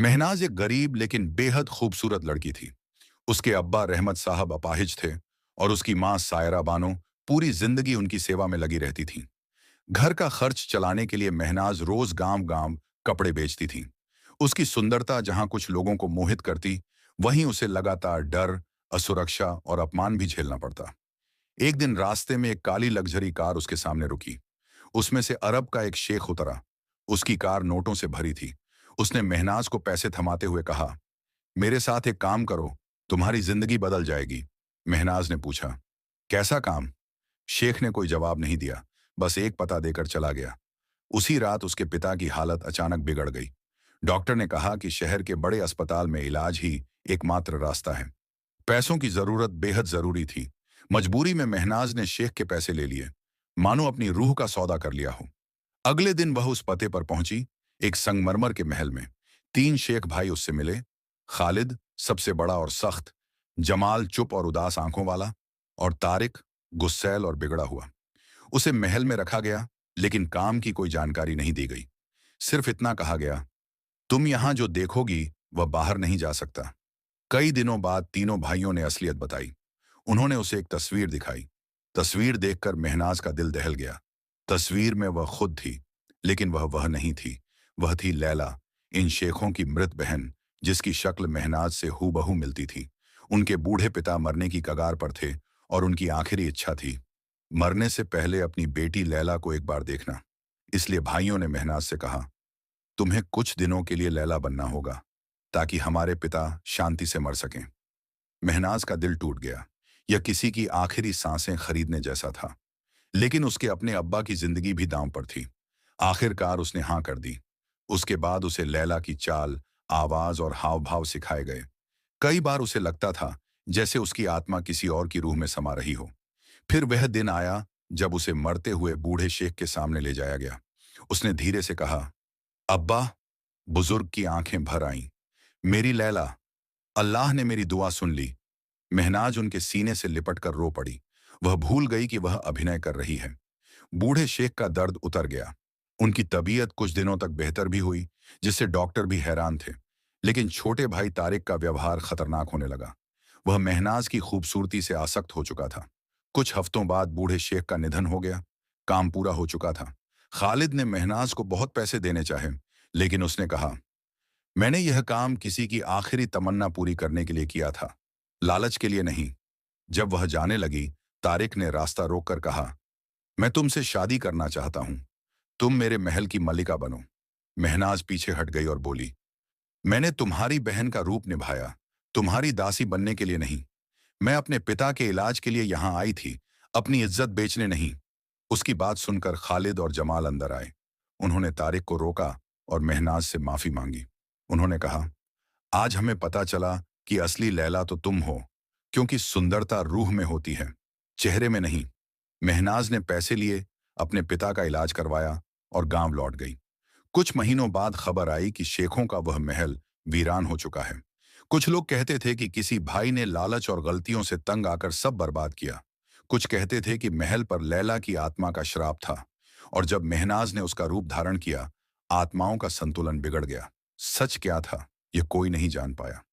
महनाज एक गरीब लेकिन बेहद खूबसूरत लड़की थी। उसके अब्बा रहमत साहब अपाहिज थे और उसकी मां सायरा बानो पूरी जिंदगी उनकी सेवा में लगी रहती थी। घर का खर्च चलाने के लिए महनाज रोज गांव गांव कपड़े बेचती थी। उसकी सुंदरता जहां कुछ लोगों को मोहित करती, वहीं उसे लगातार डर, असुरक्षा और अपमान भी झेलना पड़ता। एक दिन रास्ते में एक काली लग्जरी कार उसके सामने रुकी। उसमें से अरब का एक शेख उतरा। उसकी कार नोटों से भरी थी। उसने महनाज को पैसे थमाते हुए कहा, मेरे साथ एक काम करो, तुम्हारी जिंदगी बदल जाएगी। महनाज ने पूछा, कैसा काम? शेख ने कोई जवाब नहीं दिया, बस एक पता देकर चला गया। उसी रात उसके पिता की हालत अचानक बिगड़ गई। डॉक्टर ने कहा कि शहर के बड़े अस्पताल में इलाज ही एकमात्र रास्ता है। पैसों की जरूरत बेहद जरूरी थी। मजबूरी में महनाज ने शेख के पैसे ले लिए, मानो अपनी रूह का सौदा कर लिया हो। अगले दिन वह उस पते पर पहुंची, एक संगमरमर के महल में। तीन शेख भाई उससे मिले। खालिद सबसे बड़ा और सख्त, जमाल चुप और उदास आंखों वाला, और तारिक गुस्सैल और बिगड़ा हुआ। उसे महल में रखा गया, लेकिन काम की कोई जानकारी नहीं दी गई। सिर्फ इतना कहा गया, तुम यहां जो देखोगी वह बाहर नहीं जा सकता। कई दिनों बाद तीनों भाइयों ने असलियत बताई। उन्होंने उसे एक तस्वीर दिखाई। तस्वीर देखकर महनाज का दिल दहल गया। तस्वीर में वह खुद थी, लेकिन वह नहीं थी। वह थी लैला, इन शेखों की मृत बहन, जिसकी शक्ल महनाज से हूबहू मिलती थी। उनके बूढ़े पिता मरने की कगार पर थे और उनकी आखिरी इच्छा थी मरने से पहले अपनी बेटी लैला को एक बार देखना। इसलिए भाइयों ने महनाज से कहा, तुम्हें कुछ दिनों के लिए लैला बनना होगा, ताकि हमारे पिता शांति से मर सकें। महनाज का दिल टूट गया। यह किसी की आखिरी सांसें खरीदने जैसा था, लेकिन उसके अपने अब्बा की जिंदगी भी दांव पर थी। आखिरकार उसने हाँ कर दी। उसके बाद उसे लैला की चाल, आवाज और हाव भाव सिखाए गए। कई बार उसे लगता था जैसे उसकी आत्मा किसी और की रूह में समा रही हो। फिर वह दिन आया जब उसे मरते हुए बूढ़े शेख के सामने ले जाया गया। उसने धीरे से कहा, अब्बा। बुजुर्ग की आंखें भर आईं। मेरी लैला, अल्लाह ने मेरी दुआ सुन ली। महनाज उनके सीने से लिपट कर रो पड़ी। वह भूल गई कि वह अभिनय कर रही है। बूढ़े शेख का दर्द उतर गया। उनकी तबीयत कुछ दिनों तक बेहतर भी हुई, जिससे डॉक्टर भी हैरान थे। लेकिन छोटे भाई तारिक का व्यवहार खतरनाक होने लगा। वह महनाज की खूबसूरती से आसक्त हो चुका था। कुछ हफ्तों बाद बूढ़े शेख का निधन हो गया। काम पूरा हो चुका था। खालिद ने महनाज को बहुत पैसे देने चाहे, लेकिन उसने कहा, मैंने यह काम किसी की आखिरी तमन्ना पूरी करने के लिए किया था, लालच के लिए नहीं। जब वह जाने लगी, तारिक ने रास्ता रोककर कहा, मैं तुमसे शादी करना चाहता हूं। तुम मेरे महल की मलिका बनो। महनाज पीछे हट गई और बोली, मैंने तुम्हारी बहन का रूप निभाया, तुम्हारी दासी बनने के लिए नहीं। मैं अपने पिता के इलाज के लिए यहां आई थी, अपनी इज्जत बेचने नहीं। उसकी बात सुनकर खालिद और जमाल अंदर आए। उन्होंने तारिक को रोका और महनाज से माफी मांगी। उन्होंने कहा, आज हमें पता चला कि असली लैला तो तुम हो, क्योंकि सुंदरता रूह में होती है, चेहरे में नहीं। महनाज ने पैसे लिए, अपने पिता का इलाज करवाया और गांव लौट गई। कुछ महीनों बाद खबर आई कि शेखों का वह महल वीरान हो चुका है। कुछ लोग कहते थे कि किसी भाई ने लालच और गलतियों से तंग आकर सब बर्बाद किया। कुछ कहते थे कि महल पर लैला की आत्मा का श्राप था, और जब महनाज ने उसका रूप धारण किया, आत्माओं का संतुलन बिगड़ गया। सच क्या था, यह कोई नहीं जान पाया।